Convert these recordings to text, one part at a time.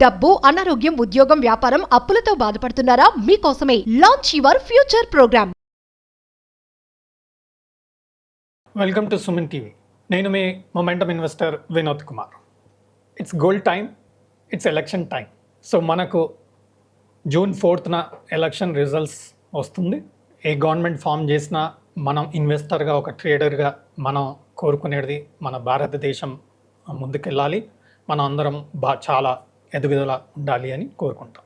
డబ్బు, అనారోగ్యం, ఉద్యోగం, వ్యాపారం, అప్పులతో బాధపడుతున్నారా? మీకోసమే launch your future program. Welcome to Suman TV. నేను మీ momentum investor Vinod Kumar. It's gold time, it's election time. So మనకు జూన్ 4న ఎలక్షన్ రిజల్ట్స్ వస్తుంది. ఏ గవర్నమెంట్ ఫామ్ చేసినా మనం ఇన్వెస్టర్గా, ఒక ట్రేడర్గా మనం కోరుకునేది మన భారతదేశం ముందుకెళ్ళాలి, మనం అందరం చాలా ఎదుగుదల ఉండాలి అని కోరుకుంటాం.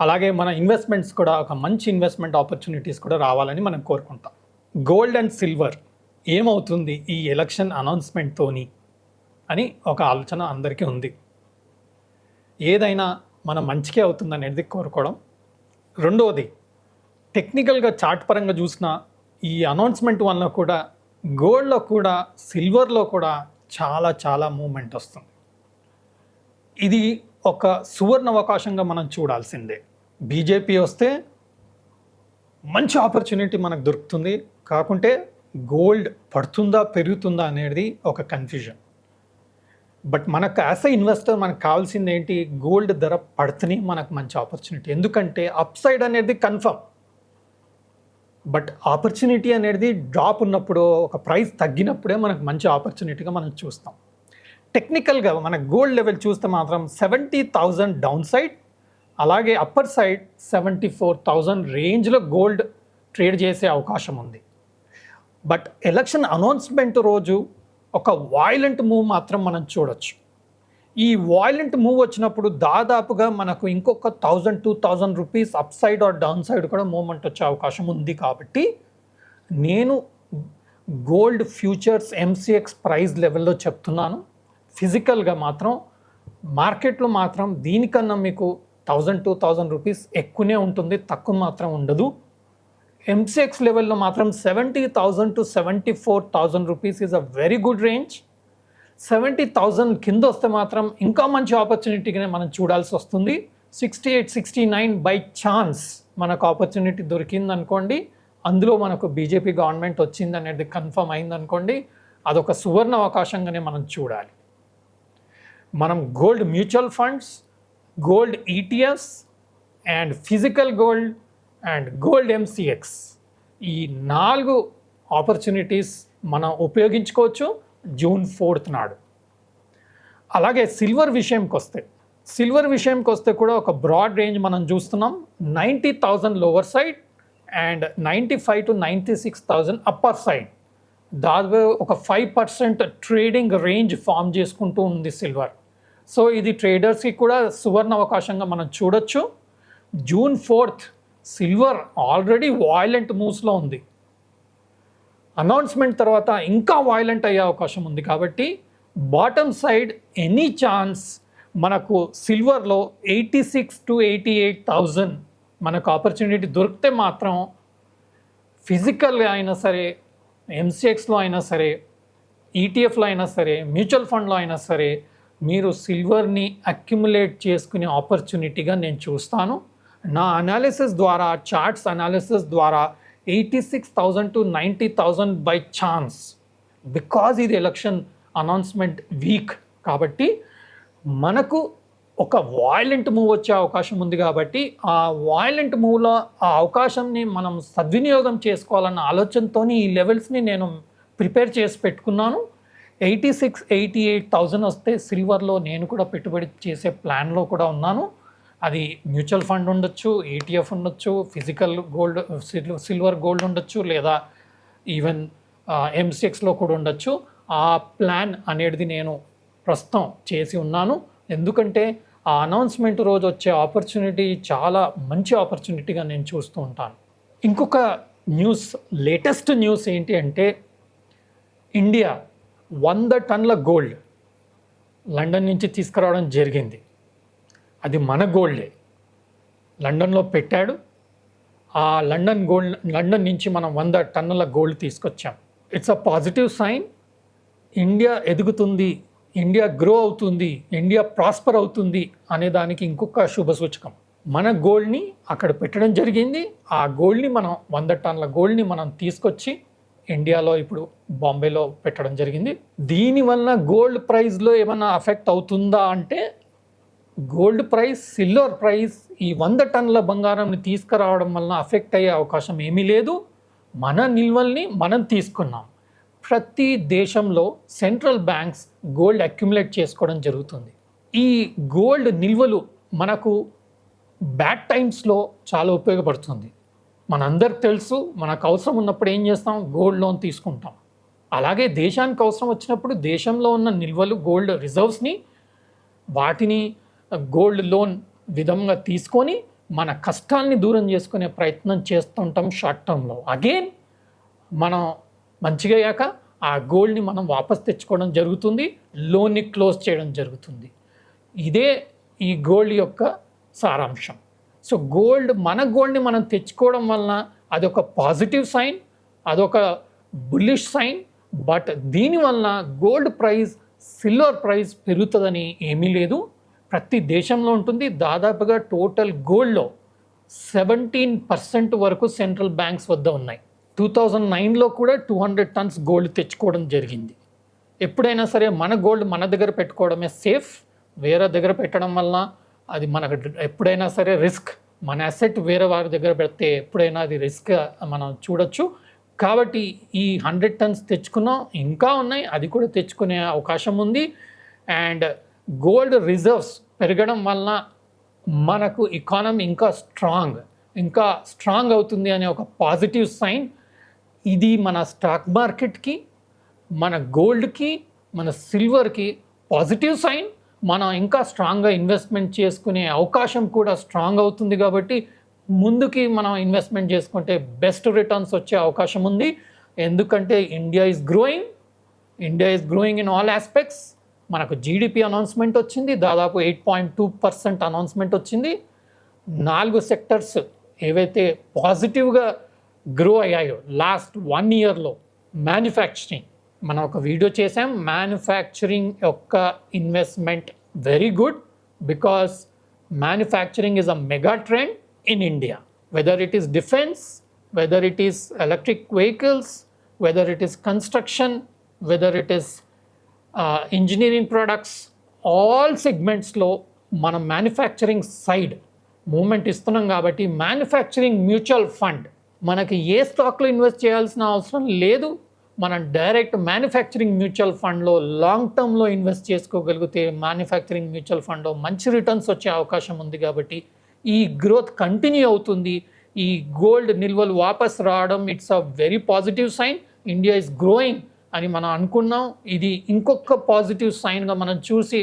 అలాగే మన ఇన్వెస్ట్మెంట్స్ కూడా ఒక మంచి ఇన్వెస్ట్మెంట్ ఆపర్చునిటీస్ కూడా రావాలని మనం కోరుకుంటాం. గోల్డ్ అండ్ సిల్వర్ ఏమవుతుంది ఈ ఎలక్షన్ అనౌన్స్మెంట్తోని అని ఒక ఆలోచన అందరికీ ఉంది. ఏదైనా మన మంచికే అవుతుంది అనేది కోరుకోవడం. రెండవది, టెక్నికల్గా చార్ట్ పరంగా చూసిన ఈ అనౌన్స్మెంట్ వల్ల కూడా గోల్డ్లో కూడా సిల్వర్లో కూడా చాలా మూమెంట్ వస్తుంది. ఇది ఒక సువర్ణ అవకాశంగా మనం చూడాల్సిందే. బీజేపీ వస్తే మంచి ఆపర్చునిటీ మనకు దొరుకుతుంది, కాకుంటే గోల్డ్ పడుతుందా పెరుగుతుందా అనేది ఒక కన్ఫ్యూజన్. బట్ మనకు యాజ్ ఎ ఇన్వెస్టర్ మనకు కావాల్సింది ఏంటి? గోల్డ్ ధర పడుతుంది మనకు మంచి ఆపర్చునిటీ. ఎందుకంటే అప్ సైడ్ అనేది కన్ఫర్మ్, బట్ ఆపర్చునిటీ అనేది డ్రాప్ ఉన్నప్పుడు, ఒక ప్రైస్ తగ్గినప్పుడే మనకు మంచి ఆపర్చునిటీగా మనం చూస్తాం. టెక్నికల్గా మన గోల్డ్ లెవెల్ చూస్తే మాత్రం 70,000 డౌన్ సైడ్, అలాగే అప్పర్ సైడ్ 74,000 రేంజ్లో గోల్డ్ ట్రేడ్ చేసే అవకాశం ఉంది. బట్ ఎలక్షన్ అనౌన్స్మెంట్ రోజు ఒక వాయిలెంట్ మూవ్ మాత్రం మనం చూడొచ్చు. ఈ వాయిలెంట్ మూవ్ వచ్చినప్పుడు దాదాపుగా మనకు ఇంకొక 1,000-2,000 rupees upside or downside కూడా మూవ్మెంట్ వచ్చే అవకాశం ఉంది. కాబట్టి నేను గోల్డ్ ఫ్యూచర్స్ ఎంసీఎక్స్ ప్రైస్ లెవెల్లో చెప్తున్నాను. ఫిజికల్గా మాత్రం మార్కెట్లో మాత్రం దీనికన్నా మీకు 1,000-2,000 రూపీస్ ఎక్కువనే ఉంటుంది, తక్కువ మాత్రం ఉండదు. ఎంసీఎక్స్ లెవెల్లో మాత్రం 70,000 to 74,000 rupees is a very good range. 70,000 కింద వస్తే మాత్రం ఇంకా మంచి ఆపర్చునిటీగానే మనం చూడాల్సి వస్తుంది. 68-69 బై ఛాన్స్ మనకు ఆపర్చునిటీ దొరికింది అనుకోండి, అందులో మనకు బీజేపీ గవర్నమెంట్ వచ్చింది అనేది కన్ఫర్మ్ అయింది అనుకోండి, అదొక సువర్ణ అవకాశంగానే మనం చూడాలి. మనం gold mutual funds, gold ETFs and physical gold and gold MCX, ఈ 4 ఆపర్చునిటీస్ మనం ఉపయోగించుకోవచ్చు జూన్ 4th నాడు. అలాగే సిల్వర్ విషయంకి వస్తే కూడా ఒక బ్రాడ్ రేంజ్ మనం చూస్తున్నాం. 90,000 lower side and 95,000 to 96,000 upper side. దాదాపు ఒక 5% ట్రేడింగ్ రేంజ్ ఫామ్ చేసుకుంటూ ఉంది సిల్వర్. సో ఇది ట్రేడర్స్కి కూడా సువర్ణ అవకాశంగా మనం చూడొచ్చు. June 4th silver already violent మూవ్స్లో ఉంది. అనౌన్స్మెంట్ తర్వాత ఇంకా వాయిలెంట్ అయ్యే అవకాశం ఉంది. కాబట్టి బాటమ్ సైడ్ ఎనీ ఛాన్స్ మనకు సిల్వర్లో 86,000 to 88,000 మనకు ఆపర్చునిటీ దొరికితే మాత్రం ఫిజికల్గా అయినా సరే, ఎంసీఎక్స్లో అయినా సరే, ఈటీఎఫ్లో అయినా సరే, మ్యూచువల్ ఫండ్లో అయినా సరే మీరు సిల్వర్ని అక్యుములేట్ చేసుకునే ఆపర్చునిటీగా నేను చూస్తాను. నా అనాలిసిస్ ద్వారా, చార్ట్స్ అనాలిసిస్ ద్వారా 86,000 to 90,000 బై ఛాన్స్. బికాజ్ ఇది ఎలక్షన్ అనౌన్స్మెంట్ వీక్ కాబట్టి మనకు ఒక వాయిలెంట్ మూవ్ వచ్చే అవకాశం ఉంది. కాబట్టి ఆ వాయిలెంట్ మూవ్లో ఆ అవకాశాన్ని మనం సద్వినియోగం చేసుకోవాలన్న ఆలోచనతో ఈ లెవెల్స్ని నేను ప్రిపేర్ చేసి పెట్టుకున్నాను. 86,000-88,000 వస్తే సిల్వర్లో నేను కూడా పెట్టుబడి చేసే ప్లాన్లో కూడా ఉన్నాను. అది మ్యూచువల్ ఫండ్ ఉండొచ్చు, ఈటీఎఫ్ ఉండొచ్చు, ఫిజికల్ గోల్డ్ సిల్వర్ గోల్డ్ ఉండొచ్చు, లేదా ఈవెన్ ఎంసీఎక్స్లో కూడా ఉండొచ్చు. ఆ ప్లాన్ అనేది నేను ప్రస్తుతం చేసి ఉన్నాను. ఎందుకంటే ఆ అనౌన్స్మెంట్ రోజు వచ్చే ఆపర్చునిటీ చాలా మంచి ఆపర్చునిటీగా నేను చూస్తూ ఉంటాను. ఇంకొక న్యూస్, లేటెస్ట్ న్యూస్ ఏంటి అంటే, ఇండియా 100 టన్నుల గోల్డ్ లండన్ నుంచి తీసుకురావడం జరిగింది. అది మన గోల్డే, లండన్లో పెట్టాడు. ఆ లండన్ నుంచి మనం 100 టన్నుల గోల్డ్ తీసుకొచ్చాం. It's a positive sign. India ఎదుగుతుంది, ఇండియా గ్రో అవుతుంది, ఇండియా ప్రాస్పర్ అవుతుంది అనే దానికి ఇంకొక శుభ సూచకం. మన గోల్డ్ని అక్కడ పెట్టడం జరిగింది. ఆ గోల్డ్ని మనం 100 టన్నుల గోల్డ్ని మనం తీసుకొచ్చి ఇండియాలో ఇప్పుడు బాంబేలో పెట్టడం జరిగింది. దీనివల్ల గోల్డ్ ప్రైస్లో ఏమైనా అఫెక్ట్ అవుతుందా అంటే గోల్డ్ ప్రైస్, సిల్వర్ ప్రైస్ ఈ 100 టన్నుల బంగారంని తీసుకురావడం వలన అఫెక్ట్ అయ్యే అవకాశం ఏమీ లేదు. మన నిల్వల్ని మనం తీసుకున్నాం. ప్రతి దేశంలో సెంట్రల్ బ్యాంక్స్ గోల్డ్ అక్యుములేట్ చేసుకోవడం జరుగుతుంది. ఈ గోల్డ్ నిల్వలు మనకు బ్యాడ్ టైమ్స్లో చాలా ఉపయోగపడుతుంది. మనందరికి తెలుసు, మనకు అవసరం ఉన్నప్పుడు ఏం చేస్తాం, గోల్డ్ లోన్ తీసుకుంటాం. అలాగే దేశానికి అవసరం వచ్చినప్పుడు దేశంలో ఉన్న నిల్వలు, గోల్డ్ రిజర్వ్స్ని, వాటిని గోల్డ్ లోన్ విధంగా తీసుకొని మన కష్టాన్ని దూరం చేసుకునే ప్రయత్నం చేస్తుంటాం షార్ట్ టర్మ్లో. అగైన్ మనం మంచిగా అయ్యాక ఆ గోల్డ్ని మనం వాపస్ తెచ్చుకోవడం జరుగుతుంది, లోన్ని క్లోజ్ చేయడం జరుగుతుంది. ఇదే ఈ గోల్డ్ యొక్క సారాంశం. సో మన గోల్డ్ని మనం తెచ్చుకోవడం వలన అదొక పాజిటివ్ సైన్, అదొక బుల్లిష్ సైన్. బట్ దీనివలన గోల్డ్ ప్రైస్, సిల్వర్ ప్రైస్ పెరుగుతుందని ఏమీ లేదు. ప్రతి దేశంలో ఉంటుంది. దాదాపుగా టోటల్ గోల్డ్లో 17% వరకు సెంట్రల్ బ్యాంక్స్ వద్ద ఉన్నాయి. 2009లో కూడా 200 టన్స్ గోల్డ్ తెచ్చుకోవడం జరిగింది. ఎప్పుడైనా సరే మన గోల్డ్ మన దగ్గర పెట్టుకోవడమే సేఫ్. వేరే దగ్గర పెట్టడం వలన అది మనకు ఎప్పుడైనా సరే రిస్క్. మన అసెట్ వేరే వారి దగ్గర పెడితే ఎప్పుడైనా అది రిస్క్ మనం చూడొచ్చు. కాబట్టి ఈ 100 టన్స్ తెచ్చుకున్నాం, ఇంకా ఉన్నాయి, అది కూడా తెచ్చుకునే అవకాశం ఉంది. అండ్ గోల్డ్ రిజర్వ్స్ పెరగడం వలన మనకు ఎకానమీ ఇంకా స్ట్రాంగ్ అవుతుంది అనే ఒక పాజిటివ్ సైన్. ఇది మన స్టాక్ మార్కెట్కి, మన గోల్డ్కి, మన సిల్వర్కి పాజిటివ్ సైన్. మనం ఇంకా స్ట్రాంగ్గా ఇన్వెస్ట్మెంట్ చేసుకునే అవకాశం కూడా స్ట్రాంగ్ అవుతుంది. కాబట్టి ముందుకి మనం ఇన్వెస్ట్మెంట్ చేసుకుంటే బెస్ట్ రిటర్న్స్ వచ్చే అవకాశం ఉంది. ఎందుకంటే India is growing in all aspects. మనకు జీడిపి అనౌన్స్మెంట్ వచ్చింది, దాదాపు 8.2% అనౌన్స్మెంట్ వచ్చింది. 4 సెక్టర్స్ ఏవైతే పాజిటివ్గా గ్రో అయ్యాయో లాస్ట్ 1 ఇయర్లో, మ్యానుఫ్యాక్చరింగ్, మనం ఒక వీడియో చేసాం. మ్యానుఫ్యాక్చరింగ్ యొక్క investment very good, because manufacturing is a mega trend in India, whether it is defense, whether it is electric vehicles, whether it is construction, whether it is engineering products, all segments లో మనం manufacturing side moment ఇస్తున్నాం. కాబట్టి manufacturing mutual fund, మనకి ఏ స్టాక్లో invest చేయాల్సిన అవసరం లేదు. మనం డైరెక్ట్ మ్యానుఫ్యాక్చరింగ్ మ్యూచువల్ ఫండ్లో లాంగ్ టర్మ్లో ఇన్వెస్ట్ చేసుకోగలిగితే మ్యానుఫ్యాక్చరింగ్ మ్యూచువల్ ఫండ్లో మంచి రిటర్న్స్ వచ్చే అవకాశం ఉంది. కాబట్టి ఈ గ్రోత్ కంటిన్యూ అవుతుంది. ఈ గోల్డ్ నిల్వలు వాపస్ రావడం, it's a very positive sign. India is growing అని మనం అనుకున్నాం. ఇది ఇంకొక పాజిటివ్ సైన్గా మనం చూసి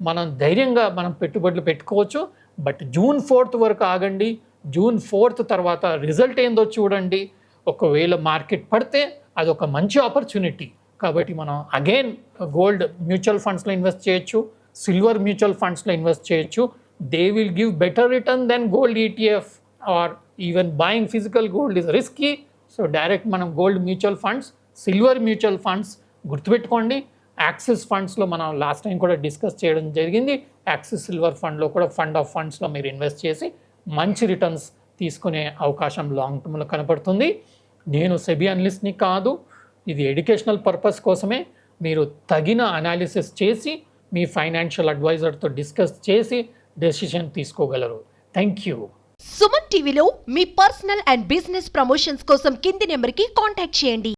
మనం ధైర్యంగా మనం పెట్టుబడులు పెట్టుకోవచ్చు. బట్ June 4th వరకు ఆగండి. June 4th తర్వాత రిజల్ట్ ఏందో చూడండి. ఒకవేళ మార్కెట్ పడితే అదొక మంచి ఆపర్చునిటీ. కాబట్టి మనం అగైన్ గోల్డ్ మ్యూచువల్ ఫండ్స్లో ఇన్వెస్ట్ చేయొచ్చు, సిల్వర్ మ్యూచువల్ ఫండ్స్లో ఇన్వెస్ట్ చేయొచ్చు. They will give better return than gold ETF, or even buying physical gold is risky. So direct మనం gold mutual funds, silver mutual funds గుర్తుపెట్టుకోండి. Axis ఫండ్స్లో మనం last time కూడా discuss చేయడం జరిగింది. యాక్సిస్ సిల్వర్ ఫండ్లో కూడా ఫండ్ ఆఫ్ ఫండ్స్లో మీరు ఇన్వెస్ట్ చేసి మంచి రిటర్న్స్ తీసుకునే అవకాశం లాంగ్ టర్మ్లో కనపడుతుంది. నేను సెబీ అనలిస్ట్ని కాదు, ఇది ఎడ్యుకేషనల్ పర్పస్ కోసమే. మీరు తగిన అనాలిసిస్ చేసి మీ ఫైనాన్షియల్ అడ్వైజర్తో డిస్కస్ చేసి డెసిషన్ తీసుకోగలరు. Thank you. సుమన్ టీవీలో మీ పర్సనల్ అండ్ బిజినెస్ ప్రమోషన్స్ కోసం కింది నెంబర్కి కాంటాక్ట్ చేయండి.